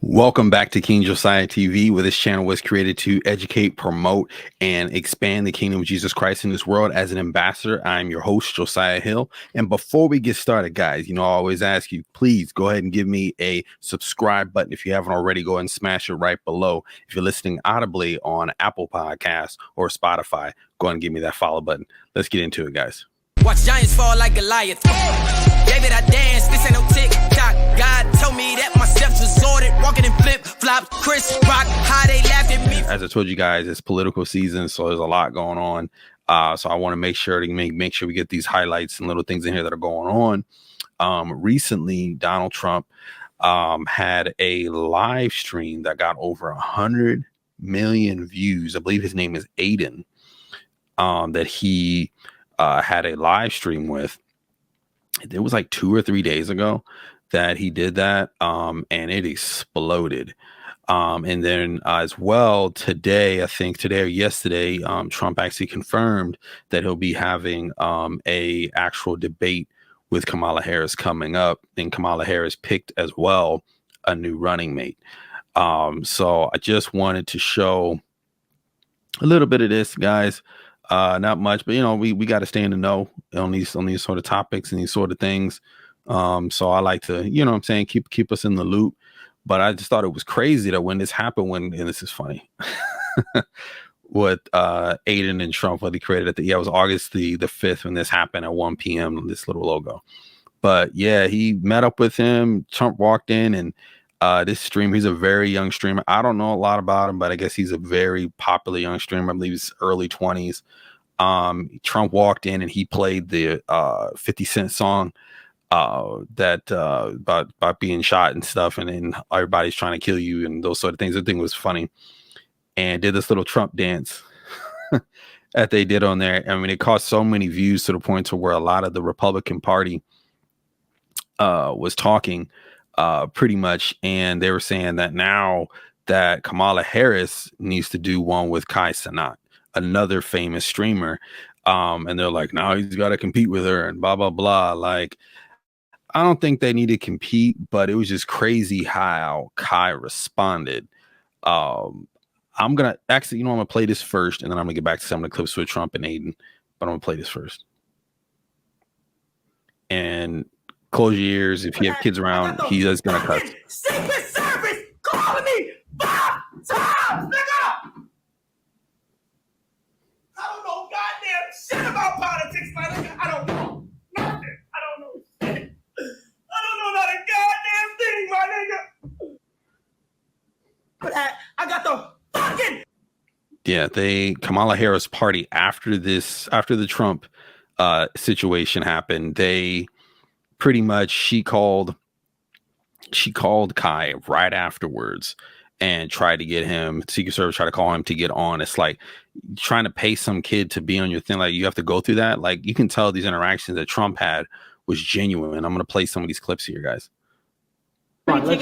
Welcome back to King Josiah TV, where this channel was created to educate, promote, and expand the kingdom of Jesus Christ in this world. As an ambassador, I'm your host, Josiah Hill. And before we get started, guys, I always ask you, please go ahead and give me a subscribe button. If you haven't already, go ahead and smash it right below. If you're listening audibly on Apple Podcasts or Spotify, go ahead and give me that follow button. Let's get into it, guys. Watch giants fall like Goliath. David, I dance. This ain't no tick-tock. God told me that my steps was ordered. Walking in flip-flops. Chris Rock, how they laughed at me. As I told you guys, it's political season, so there's a lot going on. So I want to make sure we get these highlights and little things in here that are going on. Recently, Donald Trump had a live stream that got over 100 million views. I believe his name is Adin, that he had a live stream with. It was like 2 or 3 days ago that he did that, and it exploded. And then as well today, I think today or yesterday, Trump actually confirmed that he'll be having a actual debate with Kamala Harris coming up, and Kamala Harris picked as well a new running mate. So I just wanted to show a little bit of this, guys. Not much, but we got to stay in the know on these sort of topics and these sort of things. So I like to, keep us in the loop. But I just thought it was crazy that when this happened, and this is funny, what Adin and Trump, what he created it was August the 5th when this happened at 1 p.m. This little logo. But yeah, he met up with him. Trump walked in, and this streamer, he's a very young streamer. I don't know a lot about him, but I guess he's a very popular young streamer. I believe he's early 20s. Trump walked in and he played the 50 Cent song that about being shot and stuff, and then everybody's trying to kill you and those sort of things. I think it was funny, and did this little Trump dance that they did on there. I mean, it caused so many views to the point to where a lot of the Republican Party was talking pretty much, and they were saying that now that Kamala Harris needs to do one with Kai Cenat, another famous streamer, and they're like, now he's got to compete with her and blah blah blah. Like, I don't think they need to compete, but it was just crazy how Kai responded. I'm gonna actually, I'm gonna play this first, and then I'm gonna get back to some of the clips with Trump and Adin, but I'm gonna play this first. And close your ears if you have kids around. He is gonna cuss. Secret Service calling me 5 times, nigga! I don't know goddamn shit about politics, my nigga. I don't know nothing. I don't know shit. I don't know not a goddamn thing, my nigga. But I got the fucking... Yeah, Kamala Harris party after the Trump situation happened, they pretty much, she called Kai right afterwards and tried to get him, Secret Service tried to call him to get on. It's like trying to pay some kid to be on your thing. Like, you have to go through that. Like, you can tell these interactions that Trump had was genuine. I'm going to play some of these clips here, guys. I'll take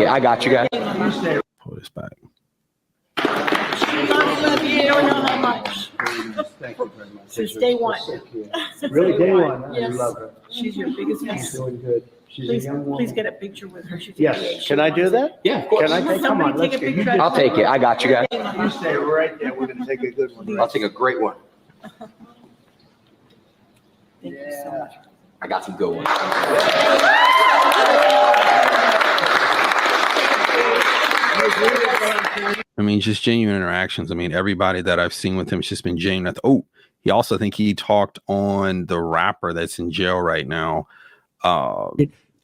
it. I got you guys. Pull this back. You don't know how much. Thank you very much. Since day one. Really, day one. I Yes. love her. She's your biggest She's fan. doing good. She's Please, a young woman. please get a picture with her. She's Yes. Can I do that? Yeah, of course. Can I take? Come on, Somebody let's take a go. You picture. just- I'll take it. I got you guys. You stay right there. We're gonna take a good one. I'll take a great one. Thank you so much. I got some good ones. I mean, just genuine interactions. I mean, everybody that I've seen with him, it's just been genuine. He also, I think he talked on the rapper that's in jail right now.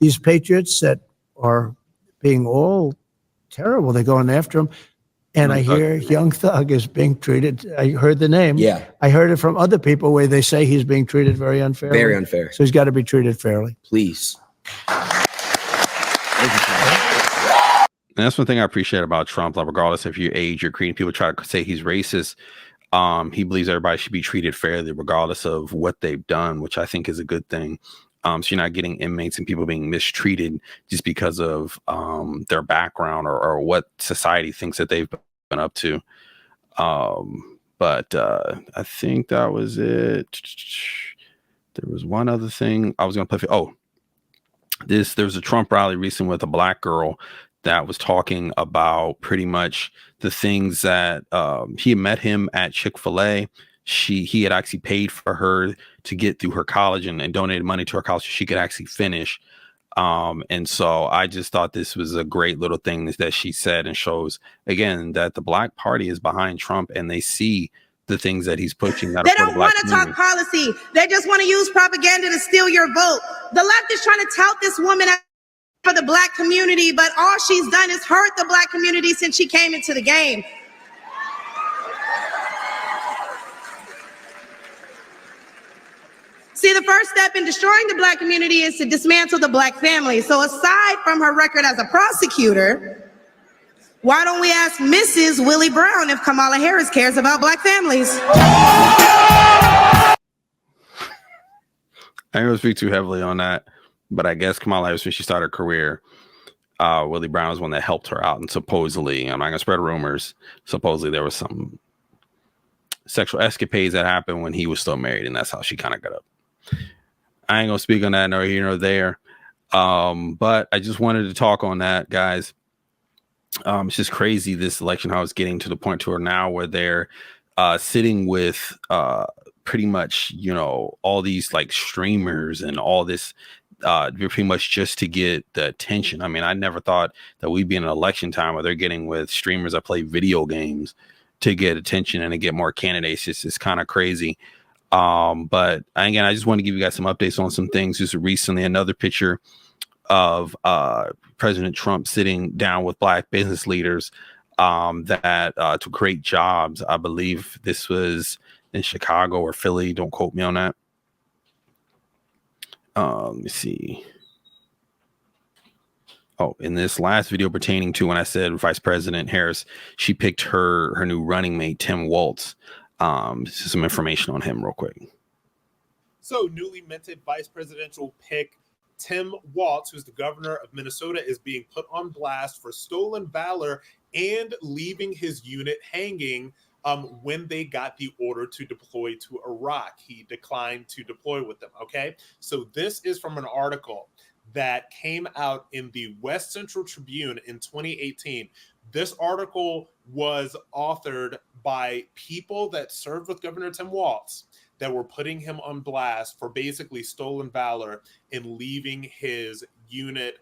These patriots that are being all terrible, they're going after him. And I hear Young Thug is being treated. I heard the name. Yeah. I heard it from other people where they say he's being treated very unfairly. Very unfair. So he's got to be treated fairly. Please. And that's one thing I appreciate about Trump. Like, regardless of your age, your creed, people try to say he's racist. He believes everybody should be treated fairly, regardless of what they've done, which I think is a good thing. So you're not getting inmates and people being mistreated just because of their background or what society thinks that they've been up to. But I think that was it. There was one other thing I was going to play. There was a Trump rally recently with a black girl that was talking about pretty much the things that he had met him at Chick-fil-A. He had actually paid for her to get through her college and donated money to her college so she could actually finish. And so I just thought this was a great little thing that she said, and shows again that the Black Party is behind Trump and they see the things that he's pushing. They don't want to talk policy. They just want to use propaganda to steal your vote. The left is trying to tout this woman for the Black community, but all she's done is hurt the Black community since she came into the game. See, the first step in destroying the Black community is to dismantle the Black family. So aside from her record as a prosecutor, why don't we ask Mrs. Willie Brown if Kamala Harris cares about Black families? I ain't gonna speak too heavily on that, but I guess Kamala Harris, when she started her career, Willie Brown was one that helped her out, and supposedly, I'm not gonna spread rumors, supposedly there was some sexual escapades that happened when he was still married, and that's how she kind of got up. I ain't gonna speak on that nor here nor there, but I just wanted to talk on that, guys. It's just crazy, this election, how it's getting to the point to where now where they're sitting with pretty much, you know, all these like streamers and all this pretty much just to get the attention. I mean, I never thought that we'd be in an election time where they're getting with streamers that play video games to get attention and to get more candidates. It's kind of crazy. But again, I just want to give you guys some updates on some things. Just recently, another picture of President Trump sitting down with Black business leaders that to create jobs. I believe this was in Chicago or Philly. Don't quote me on that. Let me see. Oh, in this last video pertaining to when I said Vice President Harris, she picked her new running mate, Tim Walz. Some information on him real quick. So newly minted vice presidential pick Tim Walz, who's the governor of Minnesota, is being put on blast for stolen valor and leaving his unit hanging when they got the order to deploy to Iraq. He declined to deploy with them, okay? So this is from an article that came out in the West Central Tribune in 2018. This article was authored by people that served with Governor Tim Walz that were putting him on blast for basically stolen valor and leaving his unit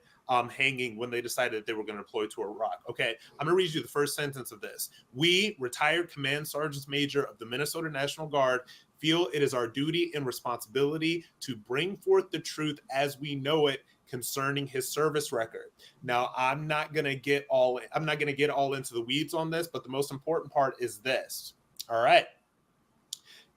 hanging when they decided they were going to deploy to Iraq. Okay, I'm going to read you the first sentence of this. We, retired Command Sergeant Major of the Minnesota National Guard, feel it is our duty and responsibility to bring forth the truth as we know it concerning his service record. Now, I'm not going to get all into the weeds on this, but the most important part is this. All right.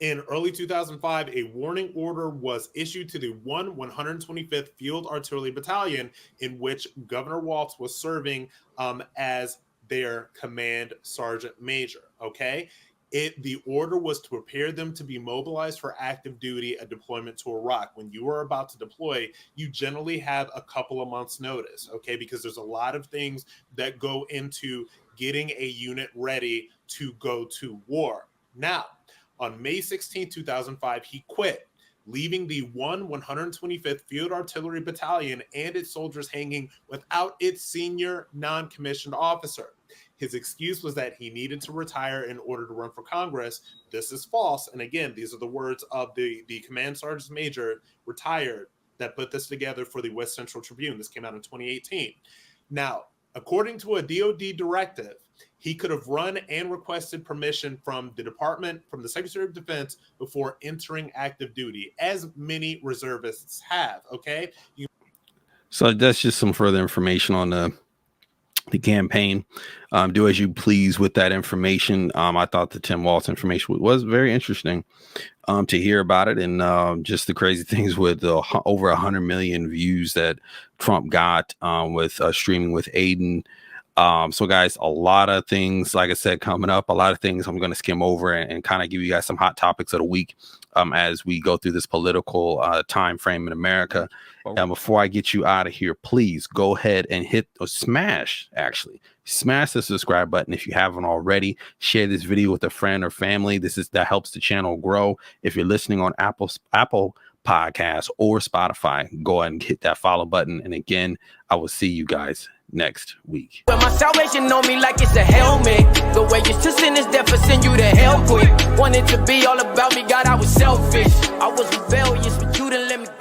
In early 2005, a warning order was issued to the 125th Field Artillery Battalion, in which Governor Walz was serving as their command sergeant major. Okay. The order was to prepare them to be mobilized for active duty, a deployment to Iraq. When you are about to deploy, you generally have a couple of months notice, okay? Because there's a lot of things that go into getting a unit ready to go to war. Now, on May 16, 2005, he quit, leaving the 125th Field Artillery Battalion and its soldiers hanging without its senior non-commissioned officer. His excuse was that he needed to retire in order to run for Congress. This is false. And again, these are the words of the Command Sergeant Major, retired, that put this together for the West Central Tribune. This came out in 2018. Now, according to a DOD directive, he could have run and requested permission from the department, from the Secretary of Defense, before entering active duty, as many reservists have, okay? So that's just some further information on the campaign. Do as you please with that information. I thought the Tim Walz information was very interesting to hear about it, and just the crazy things with over 100 million views that Trump got with streaming with Adin. So guys, a lot of things, like I said, coming up, a lot of things I'm going to skim over and kind of give you guys some hot topics of the week as we go through this political time frame in America. Before I get you out of here, please go ahead and hit or smash the subscribe button if you haven't already. Share this video with a friend or family. That helps the channel grow. If you're listening on Apple Podcasts or Spotify, go ahead and hit that follow button. And again, I will see you guys next week. But my salvation on me like it's a helmet. The way you to sin is death, for send you to hell quick. Wanted to be all about me, God, I